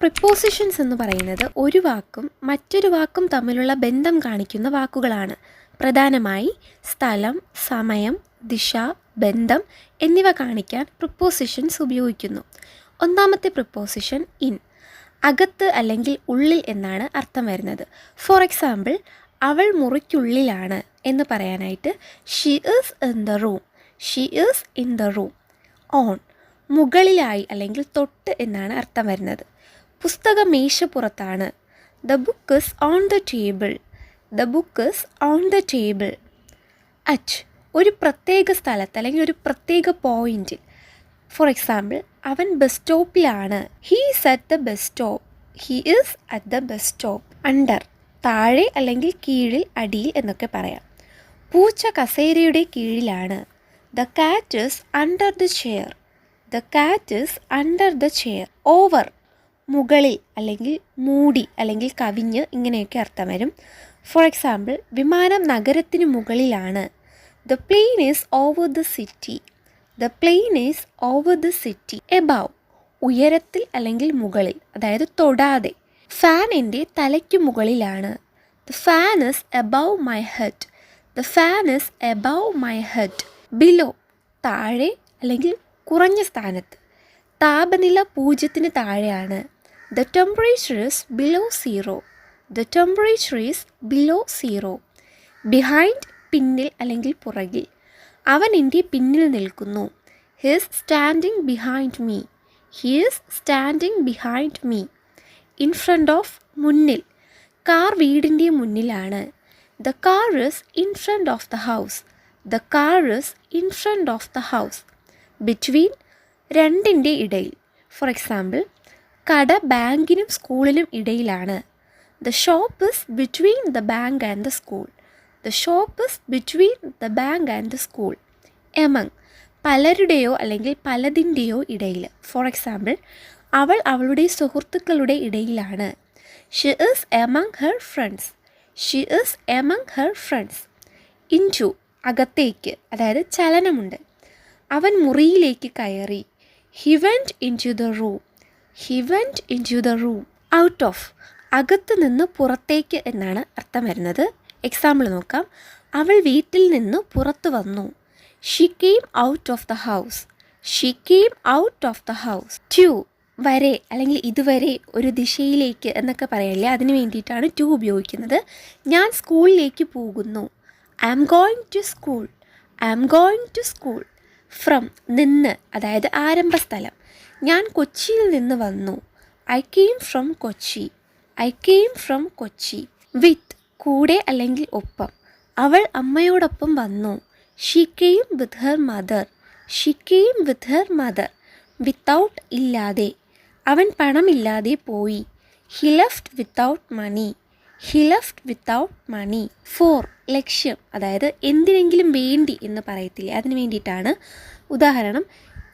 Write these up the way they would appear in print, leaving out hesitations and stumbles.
Prepositions എന്ന് പറയുന്നത് ഒരു വാക്കും മറ്റൊരു വാക്കും തമ്മിലുള്ള ബന്ധം കാണിക്കുന്ന വാക്കുകളാണ്. പ്രധാനമായി സ്ഥലം, സമയം, ദിശ, ബന്ധം എന്നിവ കാണിക്കാൻ പ്രിപ്പോസിഷൻസ് ഉപയോഗിക്കുന്നു. ഒന്നാമത്തെ പ്രിപ്പോസിഷൻ ഇൻ. അകത്ത് അല്ലെങ്കിൽ ഉള്ളിൽ എന്നാണ് അർത്ഥം വരുന്നത്. ഫോർ എക്സാമ്പിൾ, അവൾ മുറിക്കുള്ളിലാണ് എന്ന് പറയാനായിട്ട് she is in the room. She is in the room. On, മുകളിലായി അല്ലെങ്കിൽ തൊട്ട് എന്നാണ് അർത്ഥം വരുന്നത്. പുസ്തകം മേശപ്പുറത്താണ്. The book is on the table. The book is on the table. At, ഒരു പ്രത്യേക സ്ഥലത്ത് അല്ലെങ്കിൽ ഒരു പ്രത്യേക പോയിന്റിൽ. ഫോർ എക്സാമ്പിൾ, അവൻ ബസ് സ്റ്റോപ്പിലാണ്. He is at the bus stop. He is at the bus stop. Under, താഴെ അല്ലെങ്കിൽ കീഴിൽ, അടിയിൽ എന്നൊക്കെ പറയാം. പൂച്ച കസേരയുടെ കീഴിലാണ്. The cat is under the chair. The cat is under the chair. Over, മുകളിൽ അല്ലെങ്കിൽ മൂടി അല്ലെങ്കിൽ കവിഞ്ഞ് ഇങ്ങനെയൊക്കെ അർത്ഥം വരും. ഫോർ എക്സാമ്പിൾ, വിമാനം നഗരത്തിന് മുകളിലാണ്. The plain is over the city. The plain is over the city. Above, ഉയരത്തിൽ അല്ലെങ്കിൽ മുകളിൽ, അതായത് തൊടാതെ. ഫാൻ എൻ്റെ തലയ്ക്ക് മുകളിലാണ്. The fan is above my head. The fan is above my head. Below, താഴെ അല്ലെങ്കിൽ കുറഞ്ഞ സ്ഥാനത്ത്. താപനില 0-ന് താഴെയാണ്. The temperature is below zero. The temperature is below zero. Behind, പിന്നിൽ അല്ലെങ്കിൽ പുറകിൽ. അവൻ എൻ്റെ പിന്നിൽ നിൽക്കുന്നു. He is standing behind me. He is standing behind me. In front of, മുന്നിൽ. കാർ വീടിൻ്റെ മുന്നിലാണ്. The car is in front of the house. The car is in front of the house. Between, രണ്ടിൻ്റെ ഇടയിൽ. For example, കട ബാങ്കിനും സ്കൂളിനും ഇടയിലാണ്. The shop is between the bank and the school. The shop is between the bank and the school. Among, പലരുടെയോ അല്ലെങ്കിൽ പലതിൻ്റെയോ ഇടയിൽ. ഫോർ എക്സാമ്പിൾ, അവൾ അവളുടെ സുഹൃത്തുക്കളുടെ ഇടയിലാണ്. She is among her friends. Xi is among her friends. Into, അകത്തേക്ക്, അതായത് ചലനമുണ്ട്. അവൻ മുറിയിലേക്ക് കയറി. He went into the room. He went into the room. Out of, അകത്ത് നിന്ന് പുറത്തേക്ക് എന്നാണ് അർത്ഥം വരുന്നത്. എക്സാമ്പിൾ നോക്കാം. അവൾ വീട്ടിൽ നിന്ന് പുറത്തു വന്നു. She came out of the house. She came out of the house. To, വരെ അല്ലെങ്കിൽ ഇതുവരെ, ഒരു ദിശയിലേക്ക് എന്നൊക്കെ പറയില്ലേ, അതിന് വേണ്ടിയിട്ടാണ് ടു ഉപയോഗിക്കുന്നത്. ഞാൻ സ്കൂളിലേക്ക് പോകുന്നു. I am going to school. I am going to school. From, നിന്ന്, അതായത് ആരംഭസ്ഥലം. ഞാൻ കൊച്ചിയിൽ നിന്ന് വന്നു. I came from Kochi. I came from Kochi. With, കൂടെ അല്ലെങ്കിൽ ഒപ്പം. അവൾ അമ്മയോടൊപ്പം വന്നു. She came with her mother. She came with her mother. Without, ഇല്ലാതെ. അവൻ പണമില്ലാതെ പോയി. He left without money. He left without money. For, ലക്ഷ്യം, അതായത് എന്തിനെങ്കിലും വേണ്ടി എന്ന് പറയത്തില്ലേ, അതിന് വേണ്ടിയിട്ടാണ്. ഉദാഹരണം,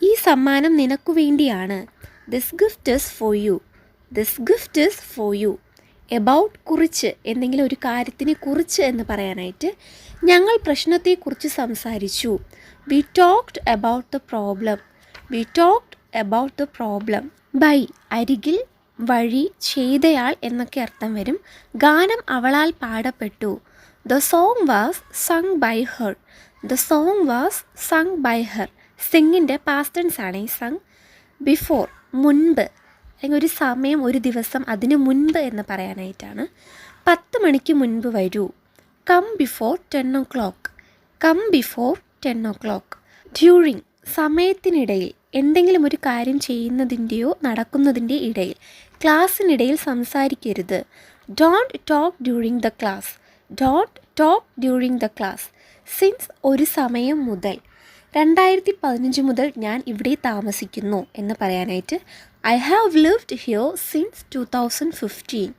ഈ സമ്മാനം നിനക്കു വേണ്ടിയാണ്. This gift is for you. This gift is for you. About, കുറിച്ച്, എന്തെങ്കിലും ഒരു കാര്യത്തിനെ കുറിച്ച് എന്ന് പറയാനായിട്ട് ഞങ്ങൾ പ്രശ്നത്തെക്കുറിച്ച് സംസാരിച്ചു. We talked about the problem. We talked about the problem. By, അരികിൽ, വഴി, ചെയ്തയാൾ എന്നൊക്കെ അർത്ഥം വരും. ഗാനം അവളാൽ പാടപ്പെട്ടു. The song was sung by her. The song was sung by her. സിങ്ങിൻ്റെ പാസ്റ്റ് ടെൻസ് ആണ് ഈ സങ്. ബിഫോർ, മുൻപ്, അല്ലെങ്കിൽ ഒരു സമയം, ഒരു ദിവസം, അതിന് മുൻപ് എന്ന് പറയാനായിട്ടാണ്. 10 മണിക്ക് മുൻപ് വരൂ. Come before 10 o'clock. Come before 10 o'clock. During, സമയത്തിനിടയിൽ, എന്തെങ്കിലും ഒരു കാര്യം ചെയ്യുന്നതിൻ്റെയോ നടക്കുന്നതിൻ്റെ ഇടയിൽ. ക്ലാസ്സിനിടയിൽ സംസാരിക്കരുത്. Don't talk during the class. Don't talk during the class. Since, ഒരു സമയം മുതൽ. 2015 മുതൽ ഞാൻ ഇവിടെ താമസിക്കുന്നു എന്ന് പറയാനായിട്ട് I have lived here since 2015.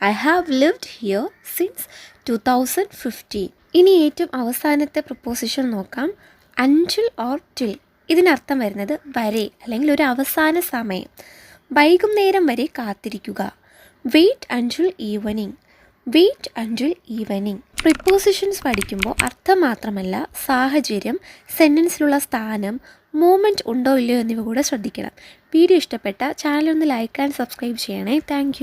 I have lived here since 2015. ഇനി ഏറ്റവും അവസാനത്തെ പ്രപ്പോസിഷൻ നോക്കാം. അൻറ്റിൽ ഓർ ടിൽ. ഇതിനർത്ഥം വരുന്നത് വരെ അല്ലെങ്കിൽ ഒരു അവസാന സമയം. വൈകുന്നേരം വരെ കാത്തിരിക്കുക. Wait until evening. Wait until evening. Prepositions പഠിക്കുമ്പോൾ അർത്ഥം മാത്രമല്ല സാഹചര്യം, സെൻറ്റൻസിലുള്ള സ്ഥാനം, മൂമെൻറ്റ് ഉണ്ടോ ഇല്ലയോ എന്നിവ കൂടെ ശ്രദ്ധിക്കണം. വീഡിയോ ഇഷ്ടപ്പെട്ട ചാനൽ ഒന്ന് ലൈക്ക് ആൻഡ് സബ്സ്ക്രൈബ് ചെയ്യണേ. താങ്ക്